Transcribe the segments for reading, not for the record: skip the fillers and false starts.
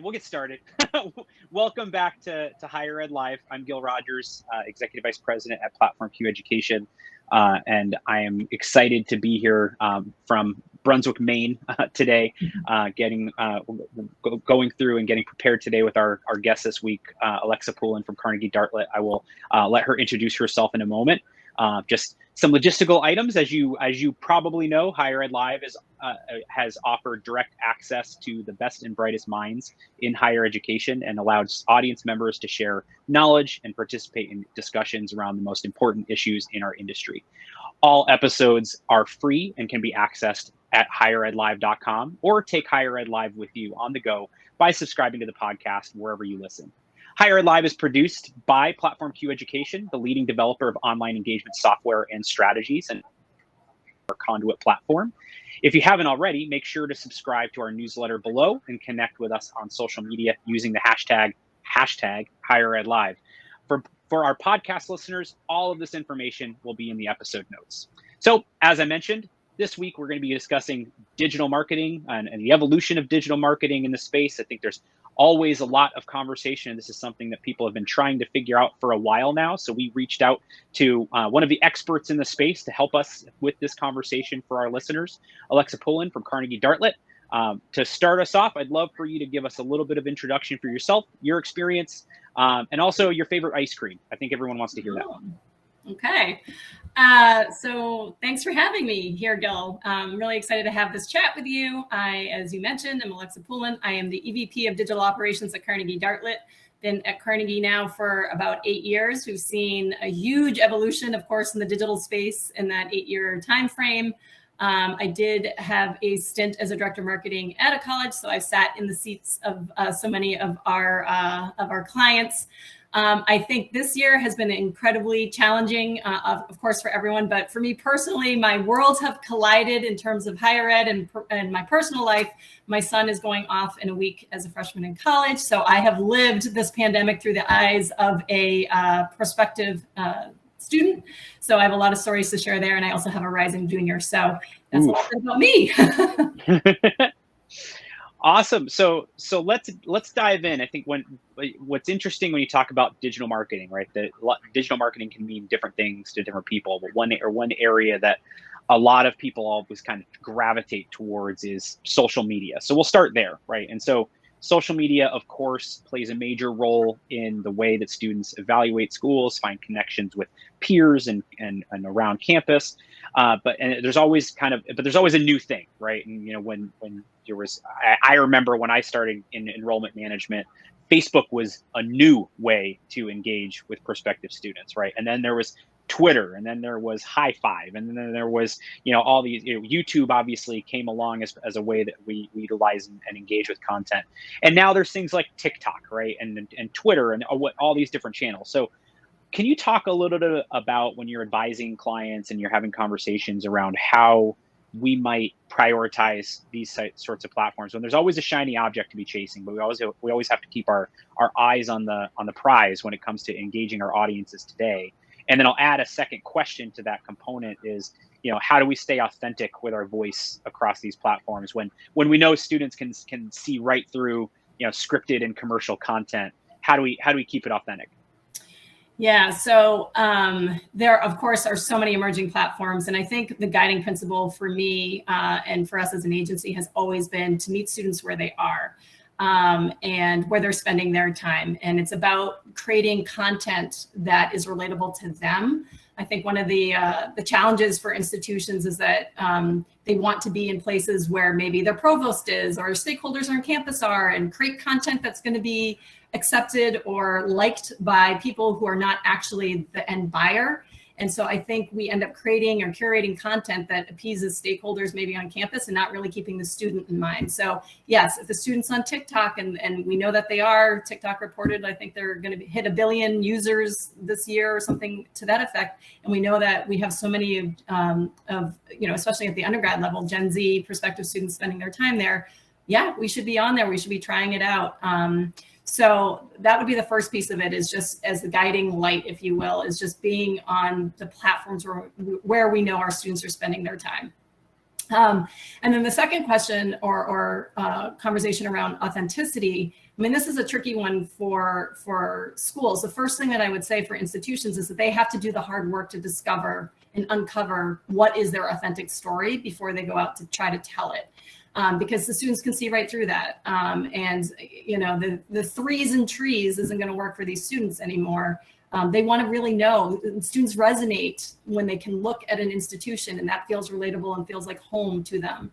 we'll get started. Welcome back to Higher Ed Live. I'm Gil Rogers, Executive Vice President at Platform Q Education, and I am excited to be here from Brunswick, Maine today, going through and getting prepared today with our guest this week, Alexa Poulin from Carnegie Dartlet. I will let her introduce herself in a moment. Just some logistical items, as you probably know, Higher Ed Live has offered direct access to the best and brightest minds in higher education and allows audience members to share knowledge and participate in discussions around the most important issues in our industry. All episodes are free and can be accessed at higheredlive.com, or take Higher Ed Live with you on the go by subscribing to the podcast wherever you listen. Higher Ed Live is produced by Platform Q Education, the leading developer of online engagement software and strategies, and our conduit platform. If you haven't already, make sure to subscribe to our newsletter below and connect with us on social media using the hashtag Higher Ed Live. For our podcast listeners, all of this information will be in the episode notes. So, as I mentioned, this week we're going to be discussing digital marketing and the evolution of digital marketing in the space. I think there's always a lot of conversation, and this is something that people have been trying to figure out for a while now. So we reached out to one of the experts in the space to help us with this conversation for our listeners, Alexa Poulin from Carnegie Dartlet. To start us off, I'd love for you to give us a little bit of introduction for yourself, your experience, and also your favorite ice cream. I think everyone wants to hear that. Okay. So thanks for having me here, Gil. I'm really excited to have this chat with you. As you mentioned, I'm Alexa Poulin. I am the EVP of Digital Operations at Carnegie Dartlet. Been at Carnegie now for about 8 years. We've seen a huge evolution, of course, in the digital space in that 8-year time frame. I did have a stint as a director of marketing at a college, so I sat in the seats of so many of our clients. I think this year has been incredibly challenging, of course, for everyone. But for me personally, my worlds have collided in terms of higher ed and my personal life. My son is going off in a week as a freshman in college. So I have lived this pandemic through the eyes of a prospective student. So I have a lot of stories to share there. And I also have a rising junior. So that's a little bit about me. Awesome. So let's dive in. I think what's interesting when you talk about digital marketing, right? That digital marketing can mean different things to different people, but one area that a lot of people always kind of gravitate towards is social media. So we'll start there, right? And so social media, of course, plays a major role in the way that students evaluate schools, find connections with peers and around campus. But there's always a new thing, right? And when there was, I remember when I started in enrollment management, Facebook was a new way to engage with prospective students, right? And then there was Twitter, and then there was High Five, and then there was all these. YouTube obviously came along as a way that we utilize and engage with content, and now there's things like TikTok, right, and Twitter, and all these different channels. So, can you talk a little bit about when you're advising clients and you're having conversations around how we might prioritize these sorts of platforms when there's always a shiny object to be chasing, but we always have to keep our eyes on the prize when it comes to engaging our audiences today. And then I'll add a second question to that component is, how do we stay authentic with our voice across these platforms when we know students can see right through, scripted and commercial content? How do we keep it authentic? Yeah, so there, of course, are so many emerging platforms. And I think the guiding principle for me and for us as an agency has always been to meet students where they are and where they're spending their time. And it's about creating content that is relatable to them. I think one of the challenges for institutions is that they want to be in places where maybe their provost is or stakeholders on campus are, and create content that's going to be accepted or liked by people who are not actually the end buyer. And so I think we end up creating or curating content that appeases stakeholders maybe on campus and not really keeping the student in mind. So yes, if the student's on TikTok, and we know that they are, TikTok reported, I think they're going to hit 1 billion users this year or something to that effect. And we know that we have so many especially at the undergrad level, Gen Z prospective students spending their time there. Yeah, we should be on there. We should be trying it out. So that would be the first piece of it, is just as the guiding light, if you will, is just being on the platforms where we know our students are spending their time. And then the second question or conversation around authenticity, I mean, this is a tricky one for schools. The first thing that I would say for institutions is that they have to do the hard work to discover and uncover what is their authentic story before they go out to try to tell it. Because the students can see right through that. And, you know, the threes and trees isn't going to work for these students anymore. They want to really know. Students resonate when they can look at an institution and that feels relatable and feels like home to them.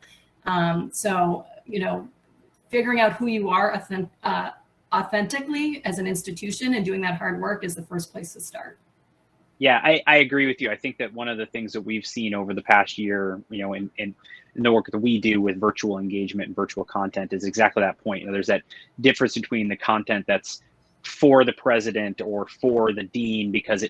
So, you know, figuring out who you are authentically as an institution and doing that hard work is the first place to start. Yeah, I agree with you. I think that one of the things that we've seen over the past year, you know, in the work that we do with virtual engagement and virtual content is exactly that point. You know, there's that difference between the content that's for the president or for the dean because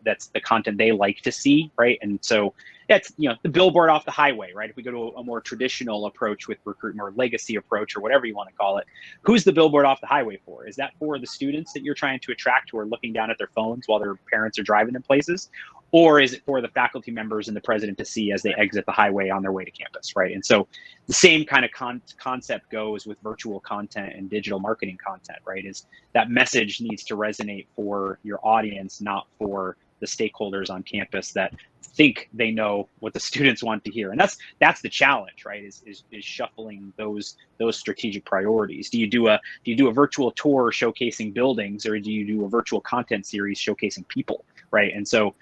that's the content they like to see, right? And so that's, you know, the billboard off the highway, right? If we go to a more traditional approach with recruitment or legacy approach or whatever you want to call it, who's the billboard off the highway for? Is that for the students that you're trying to attract who are looking down at their phones while their parents are driving them places? Or is it for the faculty members and the president to see as they exit the highway on their way to campus, right? And so the same kind of concept goes with virtual content and digital marketing content, right? Is that message needs to resonate for your audience, not for the stakeholders on campus that think they know what the students want to hear. And that's the challenge, right? Is shuffling those strategic priorities. Do you do a virtual tour showcasing buildings, or do you do a virtual content series showcasing people, right? And so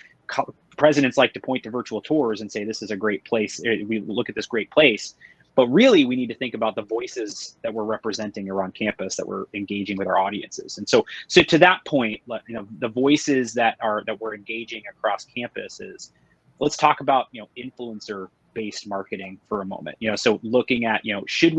presidents like to point to virtual tours and say, this is a great place. We look at this great place. But really, we need to think about the voices that we're representing around campus, that we're engaging with our audiences. And so to that point, you know, the voices that we're engaging across campuses, let's talk about, you know, influencer-based marketing for a moment. You know, so looking at, you know, should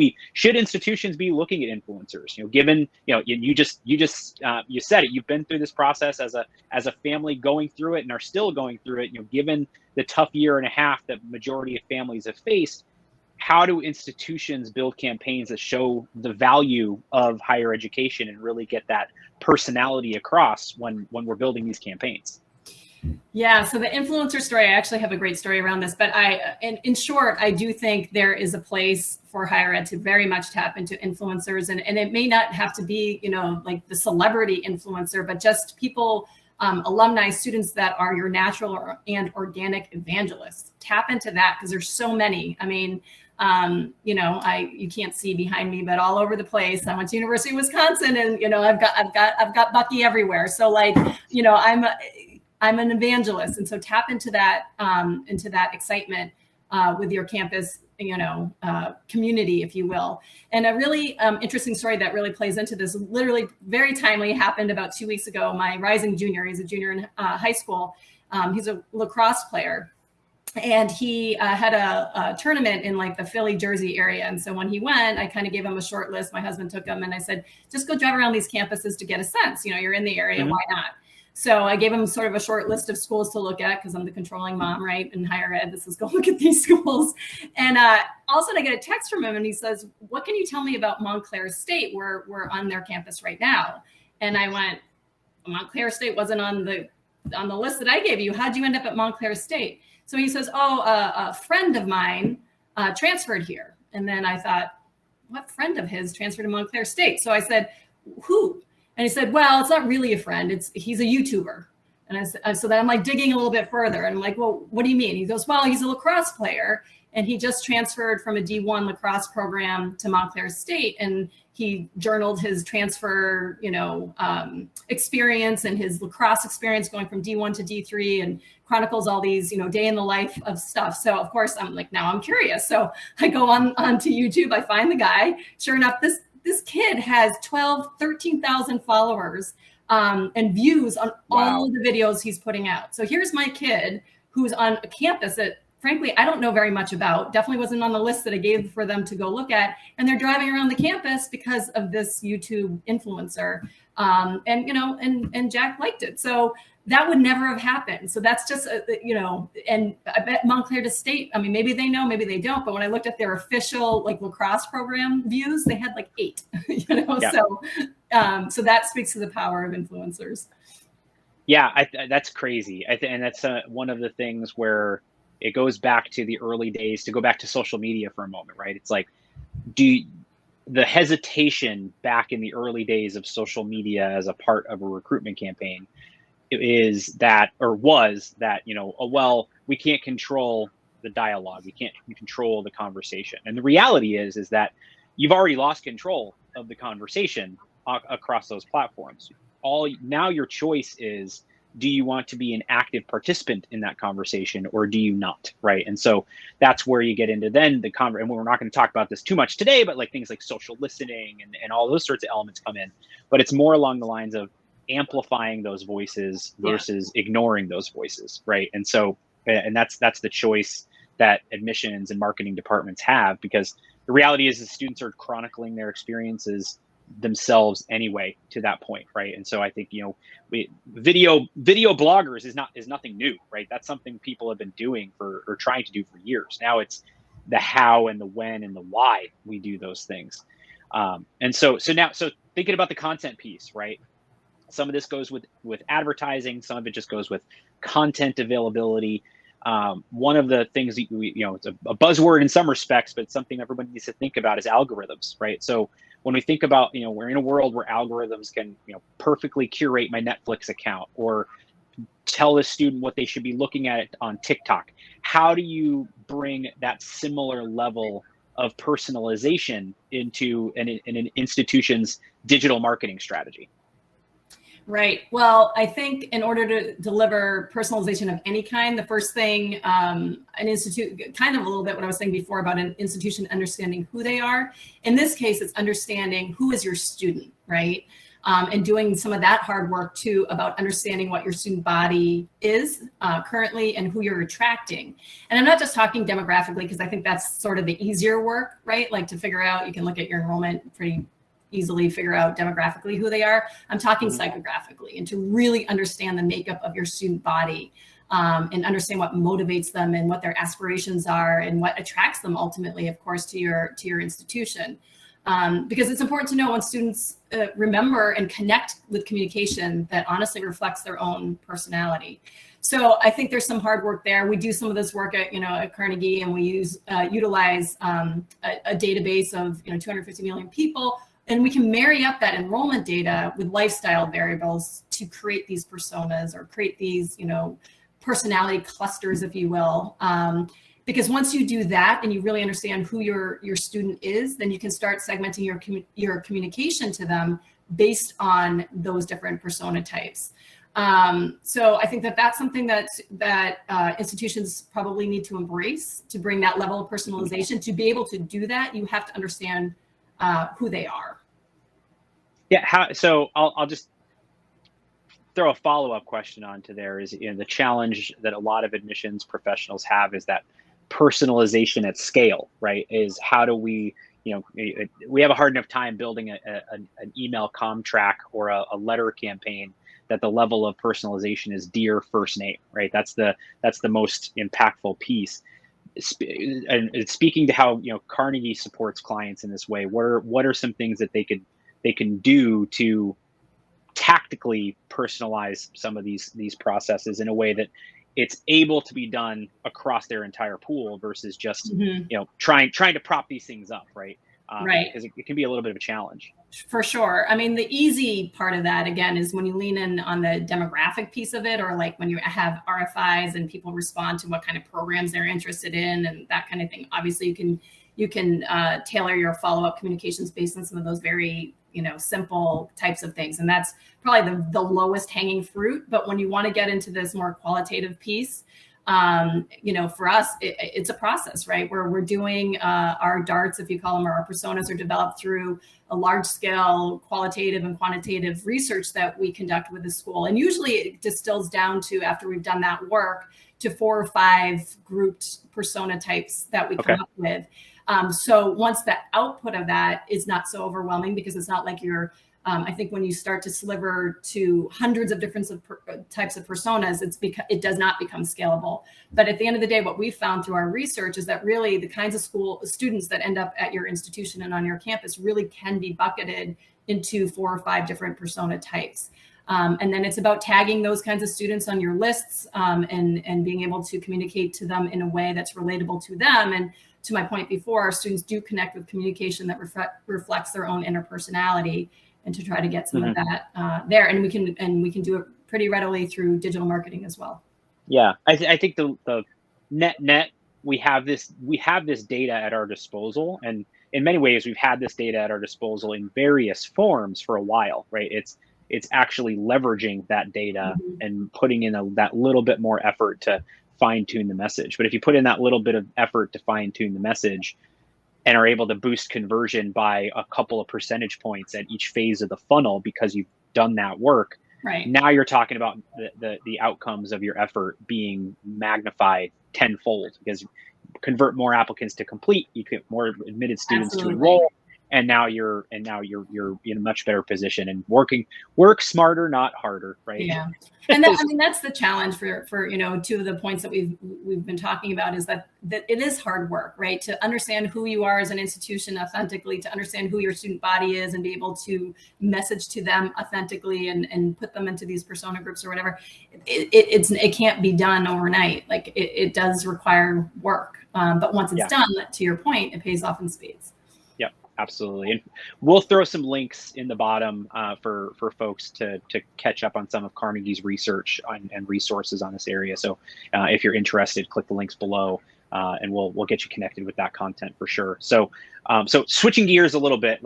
institutions be looking at influencers? You know, given, you know, you said it, you've been through this process as a family going through it and are still going through it. You know, given the tough year and a half that majority of families have faced, how do institutions build campaigns that show the value of higher education and really get that personality across when we're building these campaigns? Yeah, so the influencer story, I actually have a great story around this, but in short, I do think there is a place for higher ed to very much tap into influencers, and it may not have to be, you know, like the celebrity influencer, but just people, alumni, students that are your natural and organic evangelists. Tap into that because there's so many. I mean, you know, you can't see behind me, but all over the place. I went to University of Wisconsin, and you know, I've got Bucky everywhere. So like, you know, I'm an evangelist, and so tap into that excitement with your campus, you know, community, if you will. And a really interesting story that really plays into this, literally very timely, happened about 2 weeks ago. My rising junior, he's a junior in high school. He's a lacrosse player. And he had a tournament in like the Philly, Jersey area. And so when he went, I kind of gave him a short list. My husband took him and I said, just go drive around these campuses to get a sense. You know, you're in the area, why not? So I gave him sort of a short list of schools to look at because I'm the controlling mom, right? In higher ed, this is go look at these schools. And all of a sudden I get a text from him and he says, what can you tell me about Montclair State? We're on their campus right now. And I went, Montclair State wasn't on the list that I gave you. How'd you end up at Montclair State? So he says, a friend of mine transferred here. And then I thought, what friend of his transferred to Montclair State? So I said, who? And he said, well, it's not really a friend. He's a YouTuber. And so then I'm like digging a little bit further. And I'm like, well, what do you mean? He goes, well, he's a lacrosse player. And he just transferred from a D1 lacrosse program to Montclair State. And he journaled his transfer, you know, experience and his lacrosse experience going from D1 to D3 and chronicles all these, you know, day in the life of stuff. So of course I'm like, now I'm curious. So I go onto YouTube, I find the guy. Sure enough, this kid has 13,000 followers and views on all of the videos he's putting out. So here's my kid who's on a campus that, frankly, I don't know very much about, definitely wasn't on the list that I gave for them to go look at. And they're driving around the campus because of this YouTube influencer. And, you know, and Jack liked it. So that would never have happened. So that's just, you know, and I bet Montclair State, I mean, maybe they know, maybe they don't. But when I looked at their official like lacrosse program views, they had like 8, you know, yeah. So that speaks to the power of influencers. Yeah, that's crazy. And that's one of the things where it goes back to the early days, to go back to social media for a moment, right? It's like, the hesitation back in the early days of social media as a part of a recruitment campaign is that, or was that, oh, well, we can't control the dialogue, we can't control the conversation. And the reality is that you've already lost control of the conversation across those platforms. Now your choice is, do you want to be an active participant in that conversation, or do you not, right? And so that's where you get into then the and we're not going to talk about this too much today, but like things like social listening and all those sorts of elements come in. But it's more along the lines of amplifying those voices versus ignoring those voices, right? And so, and that's the choice that admissions and marketing departments have, because the reality is the students are chronicling their experiences themselves anyway to that point, right? And so I think, video bloggers is nothing new, right? That's something people have been doing or trying to do for years. Now it's the how and the when and the why we do those things. And so thinking about the content piece, right? Some of this goes with advertising, some of it just goes with content availability. One of the things that it's a buzzword in some respects, but something everybody needs to think about is algorithms, right? So when we think about, we're in a world where algorithms can, perfectly curate my Netflix account or tell a student what they should be looking at on TikTok. How do you bring that similar level of personalization into an institution's digital marketing strategy? Right. Well, I think in order to deliver personalization of any kind, the first thing an institute, kind of a little bit what I was saying before about an institution understanding who they are. In this case, it's understanding who is your student, right? And doing some of that hard work too about understanding what your student body is currently and who you're attracting. And I'm not just talking demographically, because I think that's sort of the easier work, right? Like to figure out, you can look at your enrollment pretty easily figure out demographically who they are. I'm talking psychographically, and to really understand the makeup of your student body and understand what motivates them and what their aspirations are and what attracts them ultimately, of course, to your institution. Because it's important to know when students remember and connect with communication that honestly reflects their own personality. So I think there's some hard work there. We do some of this work at Carnegie, and we utilize a database of 250 million people. And we can marry up that enrollment data with lifestyle variables to create these personas or create these, personality clusters, if you will. Because once you do that and you really understand who your student is, then you can start segmenting your communication to them based on those different persona types. So I think that's something that institutions probably need to embrace to bring that level of personalization. To be able to do that, you have to understand who they are. Yeah. So I'll just throw a follow-up question onto there. Is the challenge that a lot of admissions professionals have is that personalization at scale, right? Is how do we, we have a hard enough time building an email comm track or a letter campaign that the level of personalization is dear first name, right? That's the most impactful piece. And speaking to how Carnegie supports clients in this way, what are some things that they can do to tactically personalize some of these processes in a way that it's able to be done across their entire pool versus just trying to prop these things up, right? Right. Because it can be a little bit of a challenge. For sure. I mean, the easy part of that, again, is when you lean in on the demographic piece of it, or like when you have RFIs and people respond to what kind of programs they're interested in and that kind of thing. Obviously, you can tailor your follow-up communications based on some of those very simple types of things. And that's probably the lowest hanging fruit. But when you want to get into this more qualitative piece, for us, it's a process, right? Where we're doing our darts, if you call them, or our personas are developed through a large scale qualitative and quantitative research that we conduct with the school. And usually it distills down to, after we've done that work, to 4 or 5 grouped persona types that we come up with. So once the output of that is not so overwhelming, because it's not like you're, I think when you start to sliver to hundreds of different types of personas, it does not become scalable. But at the end of the day, what we found through our research is that really the kinds of students that end up at your institution and on your campus really can be bucketed into 4 or 5 different persona types. And then it's about tagging those kinds of students on your lists, and being able to communicate to them in a way that's relatable to them. And to my point before, students do connect with communication that reflects their own inner personality, and to try to get some of that there. And we can do it pretty readily through digital marketing as well. Yeah, I think the net, we have this data at our disposal, and in many ways we've had this data at our disposal in various forms for a while, right? It's actually leveraging that data and putting in that little bit more effort to fine tune the message. But if you put in that little bit of effort to fine tune the message and are able to boost conversion by a couple of percentage points at each phase of the funnel because you've done that work, right? Now you're talking about the outcomes of your effort being magnified tenfold, because you convert more applicants to complete, you get more admitted students to enroll, and now you're in a much better position, and work smarter, not harder, right? Yeah. And that, I mean, that's the challenge for two of the points that we've been talking about, is that it is hard work, right? To understand who you are as an institution authentically, to understand who your student body is and be able to message to them authentically and put them into these persona groups or whatever. It can't be done overnight. Like it does require work. But once it's done, to your point, it pays off in spades. Absolutely. And we'll throw some links in the bottom for folks to catch up on some of Carnegie's research and resources on this area. So if you're interested, click the links below, and we'll get you connected with that content for sure. So so switching gears a little bit,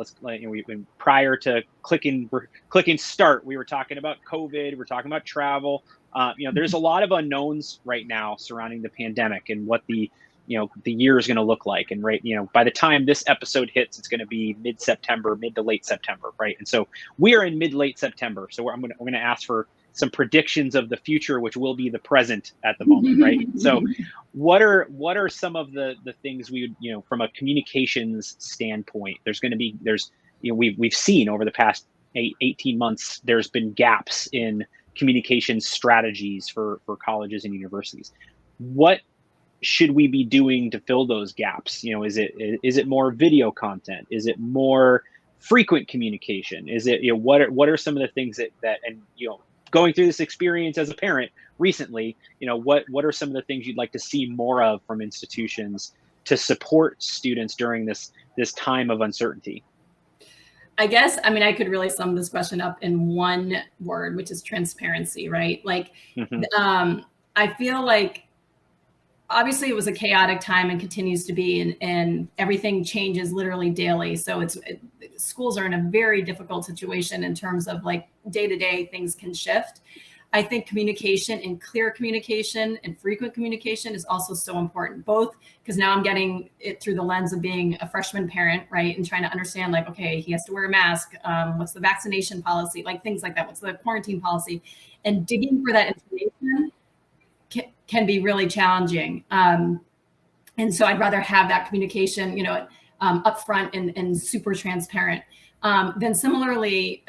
prior to clicking start, we were talking about COVID, we're talking about travel. There's a lot of unknowns right now surrounding the pandemic and what the year is going to look like. And by the time this episode hits, it's going to be mid to late September, right? And so we are in mid-late September. So we're going to ask for some predictions of the future, which will be the present at the moment, right? So what are some of the things we would, from a communications standpoint, we've seen over the past 18 months, there's been gaps in communication strategies for colleges and universities. What should we be doing to fill those gaps? Is it more video content? Is it more frequent communication? Is it, what are some of the things that going through this experience as a parent recently, what are some of the things you'd like to see more of from institutions to support students during this time of uncertainty? I guess, I could really sum this question up in one word, which is transparency, right? Like, I feel like obviously it was a chaotic time and continues to be, and everything changes literally daily. So schools are in a very difficult situation in terms of like day-to-day things can shift. I think communication and clear communication and frequent communication is also so important, both because now I'm getting it through the lens of being a freshman parent, right? And trying to understand, like, okay, he has to wear a mask. What's the vaccination policy? Like things like that. What's the quarantine policy? And digging for that information can be really challenging. And so I'd rather have that communication, upfront and super transparent. Then similarly,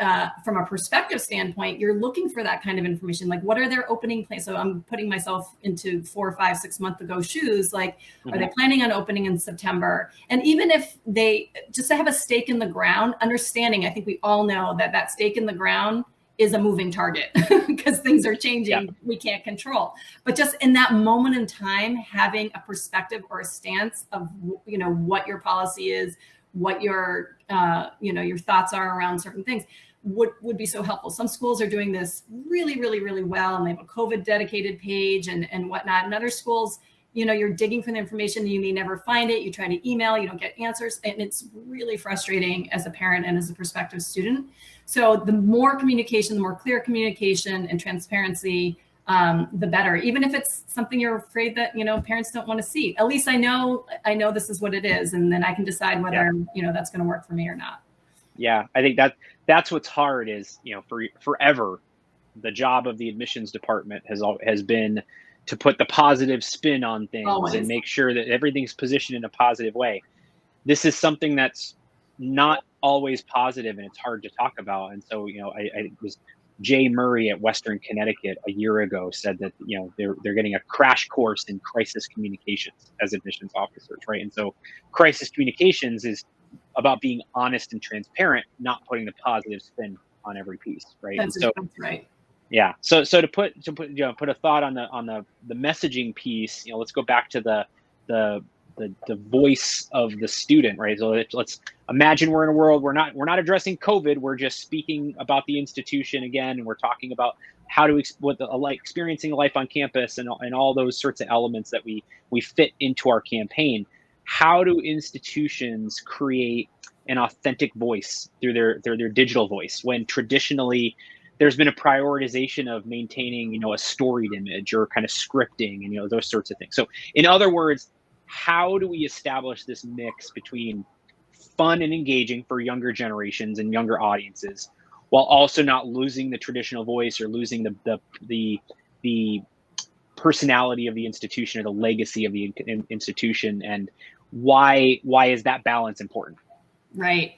from a perspective standpoint, you're looking for that kind of information. Like, what are their opening plans? So I'm putting myself into 4, 5, 6 months ago shoes. Like, are they planning on opening in September? And even if they just have a stake in the ground, understanding, I think we all know that stake in the ground is a moving target because things are changing. We can't control. But just in that moment in time, having a perspective or a stance of, what your policy is, what your, your thoughts are around certain things would be so helpful. Some schools are doing this really, really, really well, and they have a COVID dedicated page and whatnot. And other schools, you're digging for the information and you may never find it. You try to email, you don't get answers. And it's really frustrating as a parent and as a prospective student. So the more communication, the more clear communication and transparency, the better. Even if it's something you're afraid that, parents don't want to see. At least I know this is what it is. And then I can decide whether, that's going to work for me or not. Yeah, I think that's what's hard is, forever, the job of the admissions department has been to put the positive spin on things and make sure that everything's positioned in a positive way. This is something that's not always positive, and it's hard to talk about. And so, it was Jay Murray at Western Connecticut a year ago said that, they're getting a crash course in crisis communications as admissions officers, right? And so crisis communications is about being honest and transparent, not putting the positive spin on every piece, right? That's right. Yeah. So to put put a thought on the messaging piece, let's go back to the the voice of the student, right? So let's imagine we're in a world we're not addressing COVID. We're just speaking about the institution again, and we're talking about how to experiencing life on campus and all those sorts of elements that we fit into our campaign. How do institutions create an authentic voice through their digital voice when traditionally there's been a prioritization of maintaining, a storied image or kind of scripting and, those sorts of things. So in other words, how do we establish this mix between fun and engaging for younger generations and younger audiences while also not losing the traditional voice or losing the personality of the institution or the legacy of the institution? And why is that balance important? Right.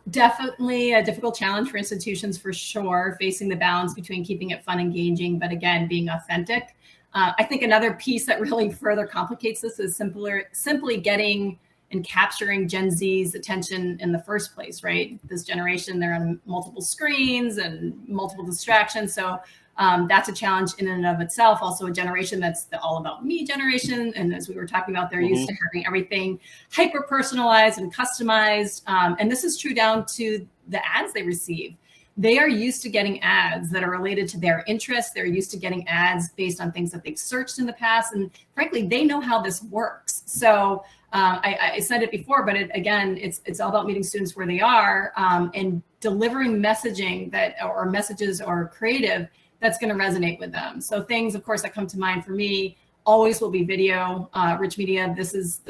Definitely a difficult challenge for institutions for sure, facing the balance between keeping it fun, engaging, but again, being authentic. I think another piece that really further complicates this is simply getting and capturing Gen Z's attention in the first place, right? This generation, they're on multiple screens and multiple distractions. So that's a challenge in and of itself. Also a generation that's the all about me generation. And as we were talking about, they're used to having everything hyper personalized and customized. And this is true down to the ads they receive. They are used to getting ads that are related to their interests. They're used to getting ads based on things that they've searched in the past. And frankly, they know how this works. So I said it before, but again, it's all about meeting students where they are and delivering messaging or messages or creative that's going to resonate with them. So things, of course, that come to mind for me always will be video, rich media. This is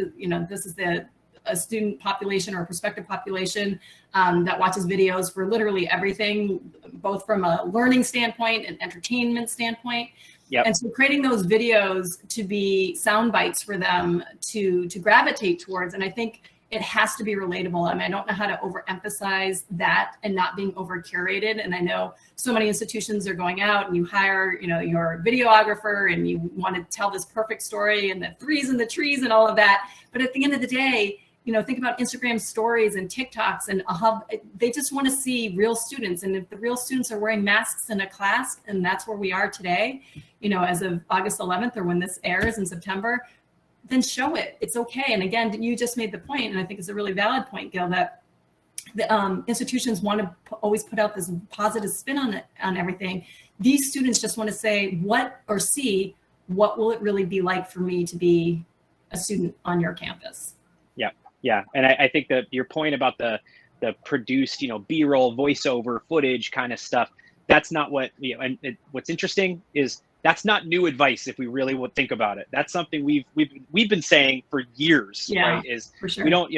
a student population or a prospective population that watches videos for literally everything, both from a learning standpoint and entertainment standpoint. Yep. And so creating those videos to be sound bites for them to gravitate towards. And I think it has to be relatable. I mean, I don't know how to overemphasize that and not being over curated. And I know so many institutions are going out and you hire, your videographer and you want to tell this perfect story and the threes and the trees and all of that. But at the end of the day, think about Instagram stories and TikToks and they just want to see real students. And if the real students are wearing masks in a class, and that's where we are today, as of August 11th or when this airs in September, then show it. It's okay. And again, you just made the point, and I think it's a really valid point, Gil, that the institutions want to always put out this positive spin on everything. These students just want to say what will it really be like for me to be a student on your campus? Yeah. And I think that your point about the produced, B-roll voiceover footage kind of stuff, that's not what, what's interesting is that's not new advice if we really would think about it. That's something we've been saying for years, right? Is for sure. We don't,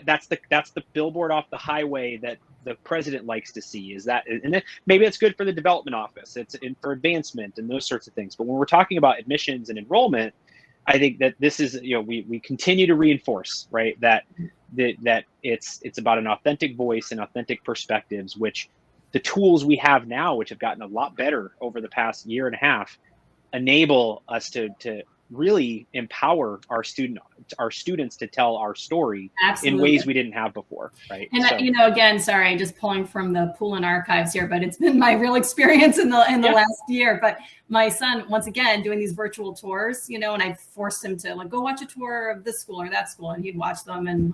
that's the billboard off the highway that the president likes to see. Is that, and maybe it's good for the development office. It's for advancement and those sorts of things. But when we're talking about admissions and enrollment, I think that this is, we continue to reinforce, right, that it's about an authentic voice and authentic perspectives, which the tools we have now, which have gotten a lot better over the past year and a half, enable us to really empower our students to tell our story in ways we didn't have before, right? And again, sorry, just pulling from the pool and archives here, but it's been my real experience in the last year. But my son, once again, doing these virtual tours, and I forced him to go watch a tour of this school or that school, and he'd watch them, and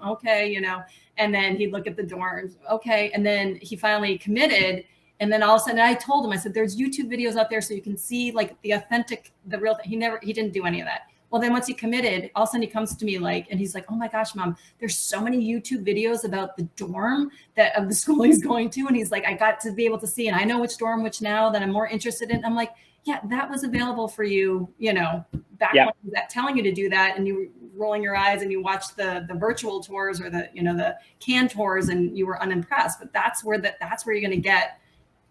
and then he'd look at the dorms, okay, and then he finally committed. And then all of a sudden I told him, I said, there's YouTube videos out there so you can see the authentic, the real thing. He didn't do any of that. Well, then once he committed, all of a sudden he comes to me and he's like, oh my gosh, Mom, there's so many YouTube videos about the dorm of the school he's going to. And he's like, I got to be able to see, and I know which dorm, which now that I'm more interested in. I'm like, yeah, that was available for you, back when he was telling you to do that. And you were rolling your eyes and you watched the virtual tours or the CAN tours and you were unimpressed. But that's where you're going to get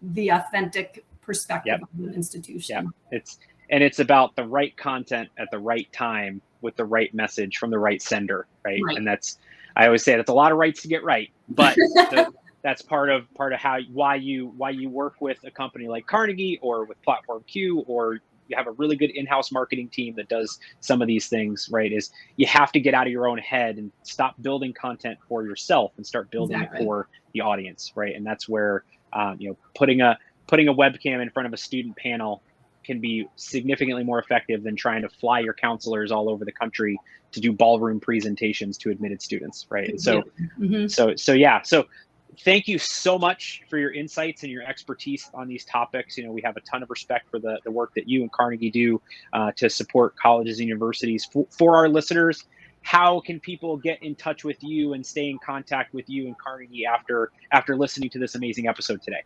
the authentic perspective of an institution. Yeah, it's about the right content at the right time with the right message from the right sender, right? And I always say that's a lot of rights to get right, but that's part of why you work with a company like Carnegie or with Platform Q, or you have a really good in-house marketing team that does some of these things, right? Is you have to get out of your own head and stop building content for yourself and start building it for the audience, right? And that's where putting a webcam in front of a student panel can be significantly more effective than trying to fly your counselors all over the country to do ballroom presentations to admitted students, right? And so, so thank you so much for your insights and your expertise on these topics. We have a ton of respect for the work that you and Carnegie do to support colleges and universities. For our listeners, how can people get in touch with you and stay in contact with you and Carnegie after listening to this amazing episode today?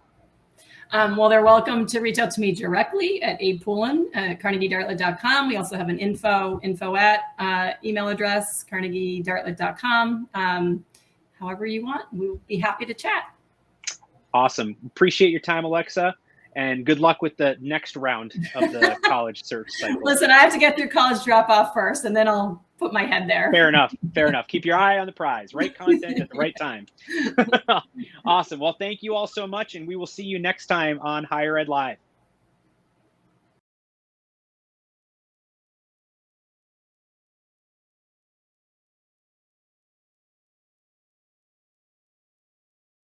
Well, they're welcome to reach out to me directly at apoolin@carnegiedartlet.com. We also have an info at email address, carnegiedartlet.com. However you want, we'll be happy to chat. Awesome. Appreciate your time, Alexa, and good luck with the next round of the college search cycle. Listen, I have to get through college drop-off first, and then I'll put my head there. Fair enough. Keep your eye on the prize. Right content at the right time. Awesome. Well, thank you all so much, and we will see you next time on Higher Ed Live.